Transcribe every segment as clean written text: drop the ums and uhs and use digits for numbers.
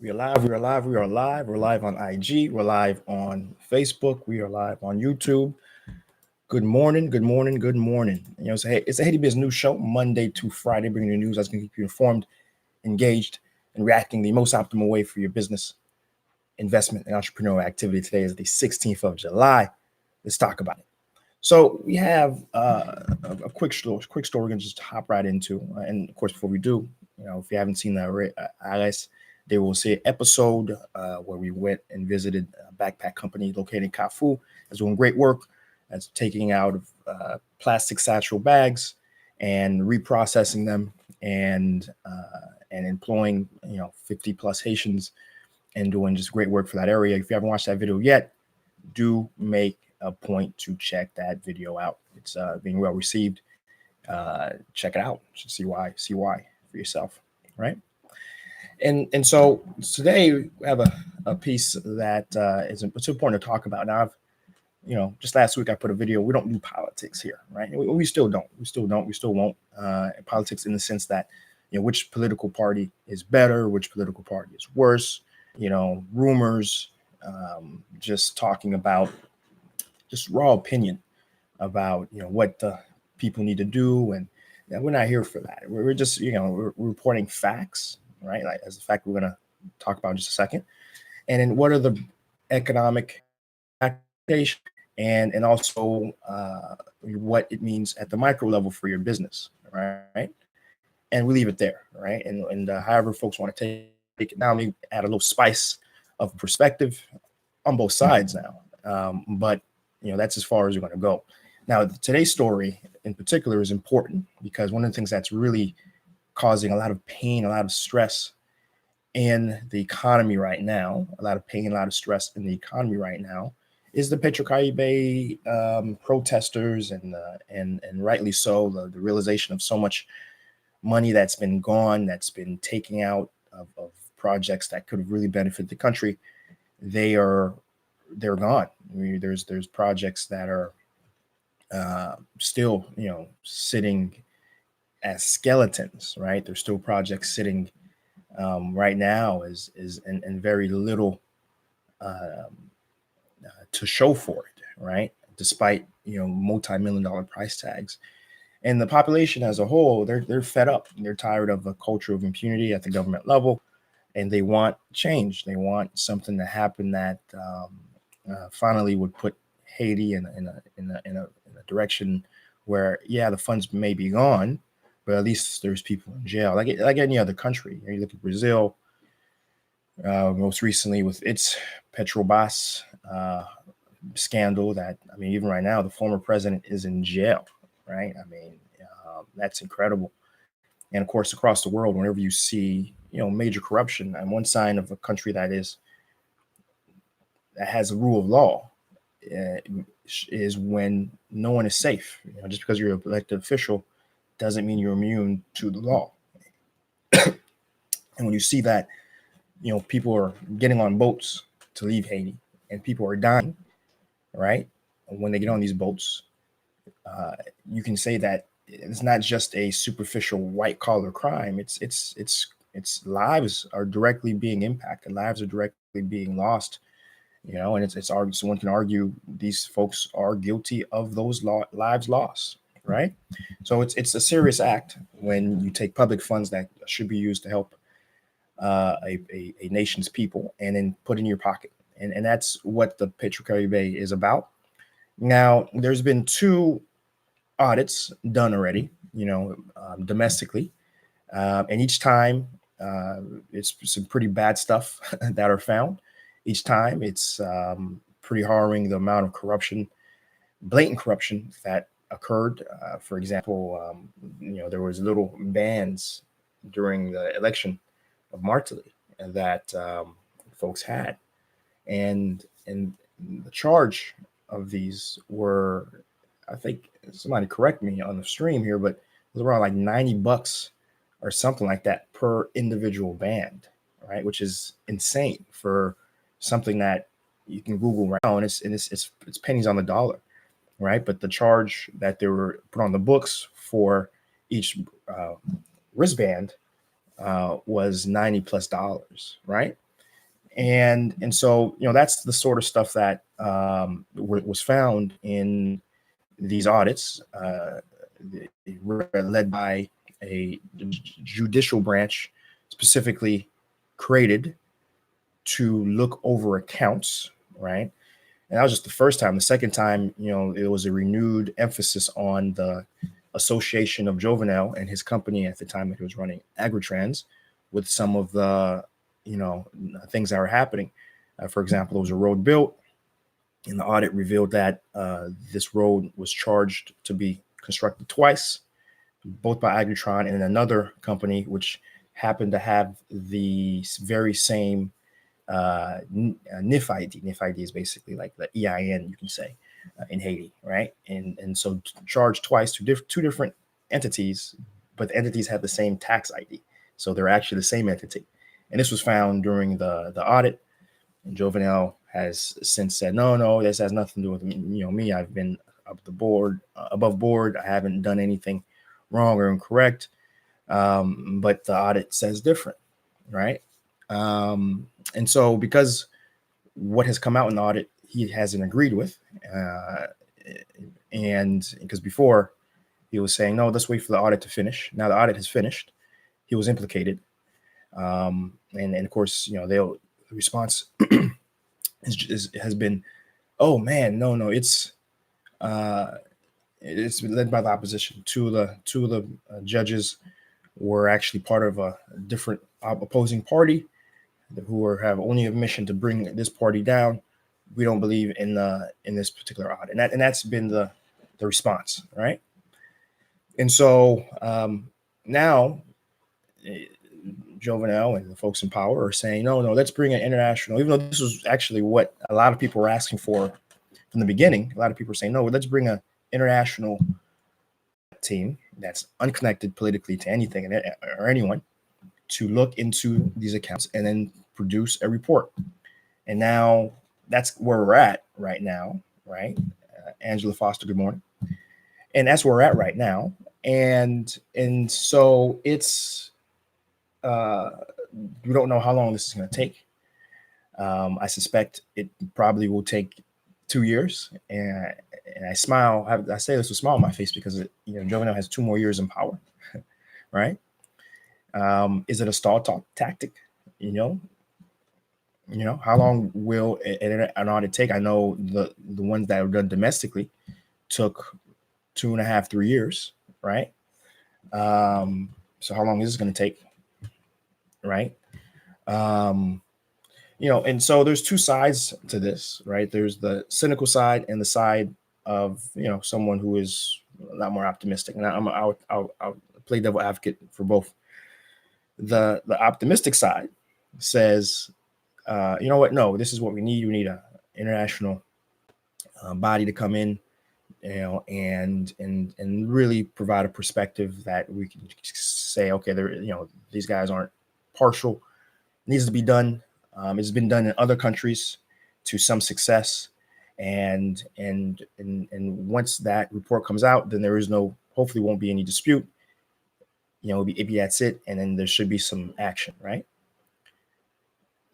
We are live. We are live. We are live. We're live on IG. We're live on Facebook. We are live on YouTube. Good morning. Good morning. Good morning. It's a Haiti Biz News Show, Monday to Friday, bringing you news that's going to keep you informed, engaged, and reacting the most optimal way for your business, investment, and entrepreneurial activity. Today is the 16th of July. Let's talk about it. So we have a quick story. We're going to just hop right into. And of course, before we do, if you haven't seen that, Alice, they will see an episode where we went and visited a backpack company located in Kafu. That's doing great work. That's taking out plastic satchel bags and reprocessing them and employing 50 plus Haitians and doing just great work for that area. If you haven't watched that video yet, do make a point to check that video out. It's being well received. Check it out. See why for yourself, right? And so today we have a piece that it's important to talk about. Now, just last week I put a video. We don't do politics here, right? We still don't. We still won't. Politics in the sense that which political party is better, which political party is worse. Rumors, just talking about just raw opinion about what the people need to do, and we're not here for that. We're just we're reporting facts, right? Like as the fact we're going to talk about in just a second, and then what are the economic applications, and also what it means at the micro level for your business, right? And we leave it there, right? And however folks want to take it. Now, let me add a little spice of perspective on both sides now, but that's as far as we're going to go. Now, today's story in particular is important because one of the things that's really causing a lot of pain, a lot of stress in the economy right now, is the PetroCaribe protesters and rightly so, the realization of so much money that's been gone, that's been taken out of projects that could have really benefited the country. They're gone. I mean, there's projects that are still sitting as skeletons, right? There's still projects sitting right now and very little to show for it, right? Despite multi-million-dollar price tags. And the population as a whole, they're fed up. They're tired of a culture of impunity at the government level, and they want change. They want something to happen that finally would put Haiti in a direction where, the funds may be gone, but at least there's people in jail, like any other country. You look at Brazil, most recently with its Petrobras scandal. That even right now, the former president is in jail, right? That's incredible. And of course, across the world, whenever you see major corruption, and one sign of a country that has a rule of law is when no one is safe. Just because you're an elected official doesn't mean you're immune to the law. And when you see that, people are getting on boats to leave Haiti, and people are dying, right? And when they get on these boats, you can say that it's not just a superficial white collar crime. It's lives are directly being impacted. Lives are directly being lost. And it's argued. Someone can argue these folks are guilty of those lives lost, right? So it's a serious act when you take public funds that should be used to help a nation's people and then put in your pocket. And that's what the PetroCaribe is about. Now, there's been 2 audits done already, domestically, and each time it's some pretty bad stuff that are found. Each time it's pretty harrowing, the amount of corruption, blatant corruption that occurred. For example, there was little bans during the election of Martelly that folks had, and the charge of these were, I think somebody correct me on the stream here, but it was around like $90 or something like that per individual band, right? Which is insane for something that you can Google around. It's pennies on the dollar, right? But the charge that they were put on the books for each wristband was $90+, right? And so, that's the sort of stuff that was found in these audits, led by a judicial branch specifically created to look over accounts, right? And that was just the first time. The second time, it was a renewed emphasis on the association of Jovenel and his company at the time that he was running Agritrans with some of the, things that were happening. For example, there was a road built, and the audit revealed that this road was charged to be constructed twice, both by Agritron and another company, which happened to have the very same NIF ID. NIF ID is basically like the EIN, you can say, in Haiti, right? And so charged twice to two different entities, but the entities have the same tax ID. So they're actually the same entity. And this was found during the audit. And Jovenel has since said, no, this has nothing to do with me. I've been above board. I haven't done anything wrong or incorrect. But the audit says different, right? And so because what has come out in the audit, he hasn't agreed with, and because before he was saying, no, let's wait for the audit to finish. Now the audit has finished. He was implicated. And of course, the response has been, oh man, no, it's been led by the opposition. Two of the judges were actually part of a different opposing party who have only a mission to bring this party down. We don't believe in this particular audit, and that's been the response, right? And so now Jovenel and the folks in power are saying, no, let's bring an international, even though this was actually what a lot of people were asking for from the beginning. A lot of people are saying, no, let's bring an international team that's unconnected politically to anything or anyone to look into these accounts and then produce a report. And now that's where we're at right now, right? Angela Foster, good morning. And that's where we're at right now. And so it's, we don't know how long this is going to take. I suspect it probably will take 2 years. And I smile. I say this with a smile on my face because Jovenel has 2 more years in power, right? Is it a stall talk tactic? How long will an audit take? I know the ones that were done domestically took 2.5, 3 years, right? So how long is this going to take, right? And so there's two sides to this, right? There's the cynical side and the side of someone who is a lot more optimistic. And I'll play devil advocate for both. The optimistic side says, you know what? No, this is what we need. We need an international body to come in, and really provide a perspective that we can say, okay, these guys aren't partial. It needs to be done. It's been done in other countries to some success, and once that report comes out, then hopefully won't be any dispute. Maybe that's it, and then there should be some action, right?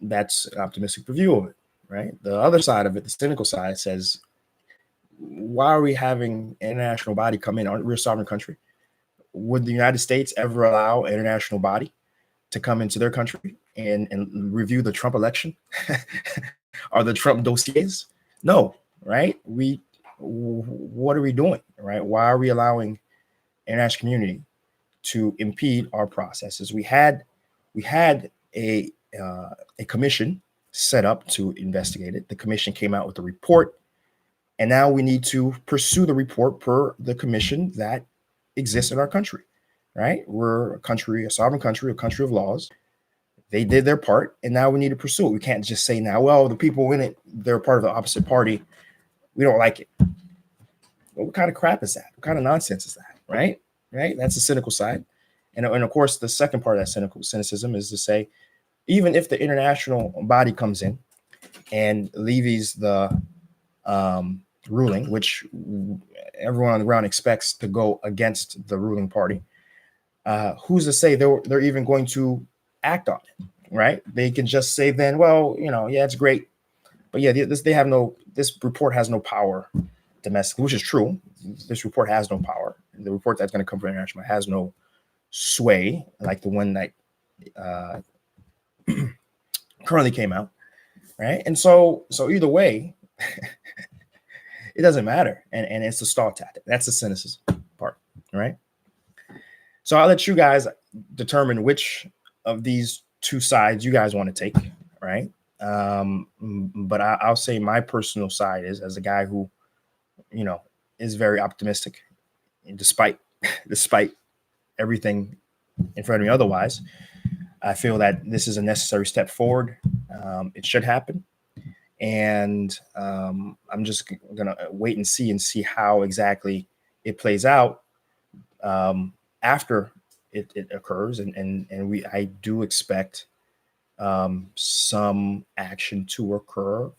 That's an optimistic review of it, right? The other side of it, the cynical side, says, why are we having an international body come in? Aren't we a sovereign country? Would the United States ever allow an international body to come into their country and review the Trump election or the Trump dossiers? No, right? What are we doing, right? Why are we allowing international community to impede our processes? We had a commission set up to investigate it. The commission came out with a report, and now we need to pursue the report per the commission that exists in our country, right? We're a sovereign country, a country of laws. They did their part, and now we need to pursue it. We can't just say now, well, the people in it, they're part of the opposite party. We don't like it. Well, what kind of crap is that? What kind of nonsense is that, right? Right? That's the cynical side. And of course, the second part of that cynicism is to say, even if the international body comes in and levies the ruling, which everyone on the ground expects to go against the ruling party, who's to say they're even going to act on it, right? They can just say then, well, yeah, it's great, but yeah, this report has no power domestically, which is true. This report has no power. The report that's going to come from international has no sway like the one that currently came out, right? And so either way, it doesn't matter, and it's a stall tactic. That's the cynicism part, right? So I'll let you guys determine which of these two sides you guys want to take, right? But I'll say my personal side is, as a guy who, is very optimistic, despite everything in front of me otherwise. I feel that this is a necessary step forward. It should happen, and I'm just gonna wait and see how exactly it plays out after it occurs, and I do expect some action to occur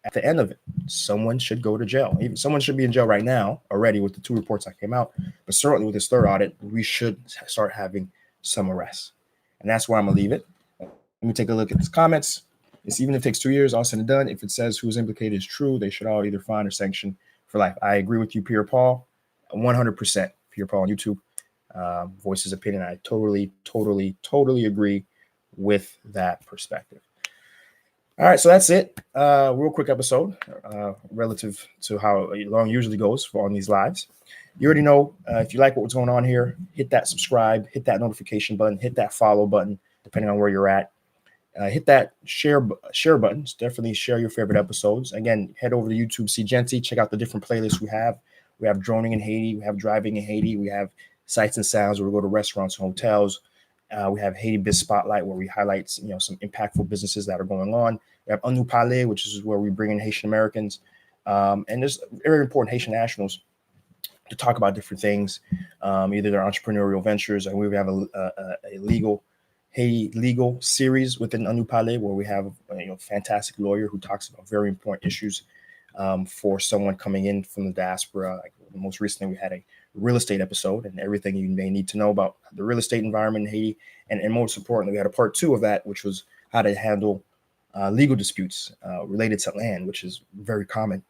at the end of it. Someone should go to jail. Even someone should be in jail right now already with the 2 reports that came out. But certainly with this 3rd audit, we should start having some arrests. And that's where I'm going to leave it. Let me take a look at these comments. Even if it takes 2 years, all said and done, if it says who's implicated is true, they should all either fine or sanction for life. I agree with you, Pierre Paul, 100%. Pierre Paul on YouTube, voice his opinion. I totally agree with that perspective. All right, so that's it. Real quick episode relative to how long it usually goes for on these lives. You already know, if you like what's going on here, hit that subscribe, hit that notification button, hit that follow button, depending on where you're at. Hit that share button. Definitely share your favorite episodes. Again, head over to YouTube, Seejeanty. Check out the different playlists we have. We have droning in Haiti. We have driving in Haiti. We have sights and sounds where we go to restaurants and hotels. We have Haiti Biz Spotlight, where we highlight some impactful businesses that are going on. We have Un Parler, which is where we bring in Haitian Americans, and there's very important Haitian nationals to talk about different things, either their entrepreneurial ventures, and we have a Haiti legal series within Un Parler, where we have a fantastic lawyer who talks about very important issues for someone coming in from the diaspora. Like most recently, we had a real estate episode and everything you may need to know about the real estate environment in Haiti. And most importantly, we had a part 2 of that, which was how to handle legal disputes related to land, which is very common.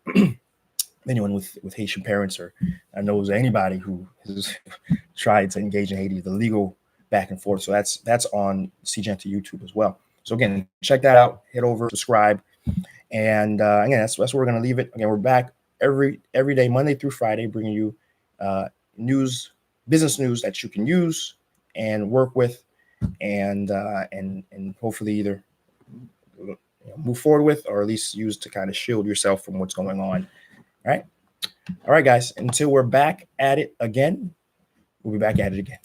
Anyone with Haitian parents or knows anybody who has tried to engage in Haiti, the legal back and forth. So that's on Seejeanty YouTube as well. So again, check that out. Head over, subscribe. And again, that's where we're going to leave it. Again, we're back every day, Monday through Friday, bringing you business news that you can use and work with, and hopefully either move forward with, or at least use to kind of shield yourself from what's going on. All right, guys. Until we're back at it again, we'll be back at it again.